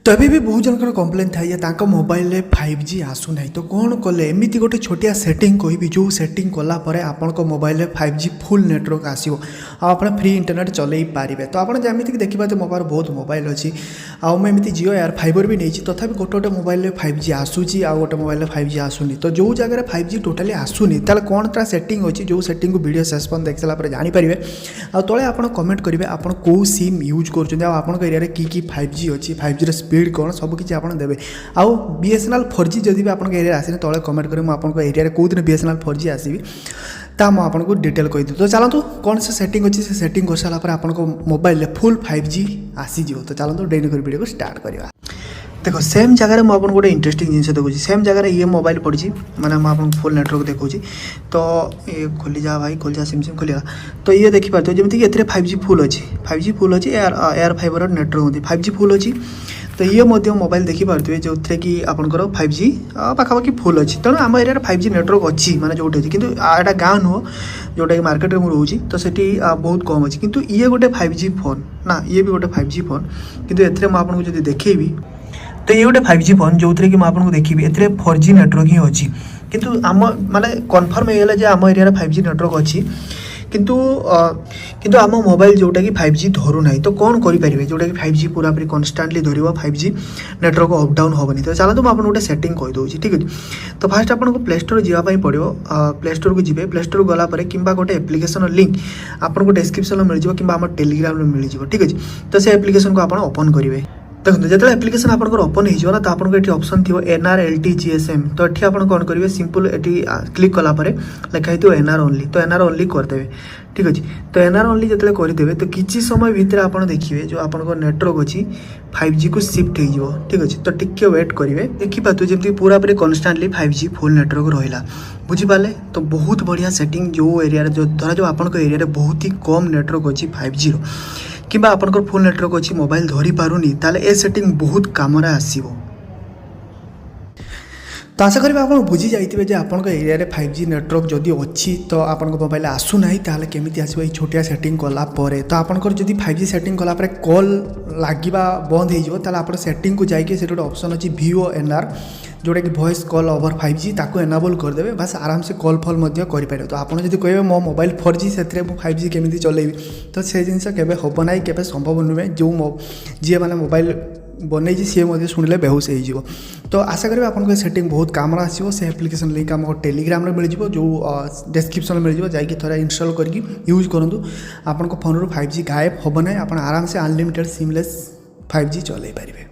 तो अभी भी बहुत जनकर कंप्लेन था मोबाइल में 5G आसूना तो कौन कले एमती गोटे छोटिया सेटिंग कहि जो सेटिंग कलापर आपण मोबाइल में 5G फुल नेटवर्क आसो आप फ्री इंटरनेट चलई पारे। तो आप जमीक देखिए तो मो पास बहुत मोबाइल अच्छी आमती जियो एयर फाइबर भी नहीं तथा गोटे गोटे मोबाइल में 5G आसूची आ गोटे मोबाइल में 5G आसूनी। तो जो जगह 5G टोटाली आसूनी ताले कौन तार सेटिंग अच्छी जो सेटिंग को वीडियो शेष पर्यंत देख सारापर जानीपारे आ तले आप कमेंट करेंगे आप कौ सिम यूज कर एरिया की 5G अच्छी 5G स्पीड कौन सबकि आप देवे आउ BSNL 4G जदि भी आप एरिया आसने तले कमेंट करें मुझे एरिया कौ दिन BSNL 4G आसवि ता मुझे डिटेल कहीदेवी। तो चलतु कौन से सेटिंग अच्छी से सेटिंग कर सारापर आप मोबाइल फुल 5G आसीज। तो चलतु डेली कर वीडियो को स्टार्ट करवा। देखो सेम जगह मुझे गोटे इंटरेस्टिंग जिन देखो सेम जगह ये मोबाइल पड़ी मैंने मुझे फुल नेटवर्क देखो तो ये खोली जा भाई खोली जा सिम सिम खोलिया। तो ये देखिए जमीक ए 5G फुल अच्छी 5G फुल अच्छी एयर फाइबर नेटवर्क होती 5G फुल अच्छी। तो ये मोबाइल देखिपे जो थे कि आपंकर 5G पाखापाखि फुल अच्छी तेणु आम एरिया 5G नेटवर्क अच्छी माने जो अच्छी कि यहाँ गाँव नुह जोटा कि मार्केट में रोचे तो सेठी बहुत कम अच्छी किंतु ये गोटे 5G फोन ना ये भी गोटे 5G फोन किंतु एथिरे आपको जो देखेबी तो ये गोटे 5G फोन जो थी कि आपको देखी ए 4G नेटवर्क ही अच्छी किंतु आम माने कन्फर्म होगा आम एरिया 5G नेटवर्क अच्छी किंतु किंतु आम मोबाइल जोटा कि 5G धरू ना। तो कौन करेंगे जोटा कि 5G पूरा पूरी कन्स्टाटली धर 5G नेटवर्क अप डाउन हेनी। तो चलते मुझे गोटे सेटिंग कहीदे ठीक अच्छे। तो फास्ट आपको प्ले स्टोर जावाई पड़ो प्ले स्टोर को जी प्ले स्टोर गलापर कि गोटे एप्लिकेशन लिंक आपको डिस्क्रिप्शन में मिल जाए कि टेलीग्राम में मिल जाए ठीक अच्छे। तो से एप्लिकेशन को आप ओपन करेंगे देखो जो एप्लिकेशन आप ओपन हो तो आपको ये ऑप्शन थी NR LT GSM। तो ये आप कौन करेंगे सिंपल ये क्लिक कलापर लिखाई थो NR ओनली। तो NR ओनली करदे ठीक अच्छे। तो NR ओनली जो करदे तो किसी समय भितर आप देखिए जो आप नेटवर्क अच्छी 5G को शिफ्ट हो ठीक अच्छे। तो टिके वेट करेंगे देखिए जमी पूरा पूरी कन्स्टाटली 5G फुल नेटवर्क रहा बुझीपारे। तो बहुत बढ़िया सेटिंग जो एरिया जो धरा जो आप एरिया बहुत ही कम नेटवर्क अच्छी 5G कि आपंकर फुल नेटवर्क अच्छी मोबाइल धरी पारुनी ताले ए सेटिंग बहुत काम आसो। तो आशा करी आप बुझी जाइए आप एरिया 5G नेटवर्क जदि अच्छी तो आप मोबाइल आसूना ताले केमी आसो ये छोटिया सेटिंग कलापर। तो आपंकर जदि 5G सेटिंग कलापर कॉल लगे बंद हो आप सेटिंग को जाइए से गोटे ऑप्शन अच्छी VONR जोटा कि वॉइस कॉल ओवर 5G ताको एनाबल करदे बस आराम से कॉल फल करें। तो आपड़ जब कहे मो मोबाइल 4G से 5G केमी चलेबी तो से जिन केवे हम ना केवे संभव नुहे जो जी मैंने मोबाइल बन सी शुणिले बेहोश हो। तो आशा करें आपको सेटिंग बहुत काम आसो। से एप्लिकेशन लिंक आम टेलीग्राम में मिल जाए जो डिस्क्रिप्शन में मिल जाए जाकि थोड़ा इंस्टॉल करके यूज करूँ आपन फोन 5G गायब हम ना आप आराम से अनलिमिटेड सिमलेस 5G चल पारे।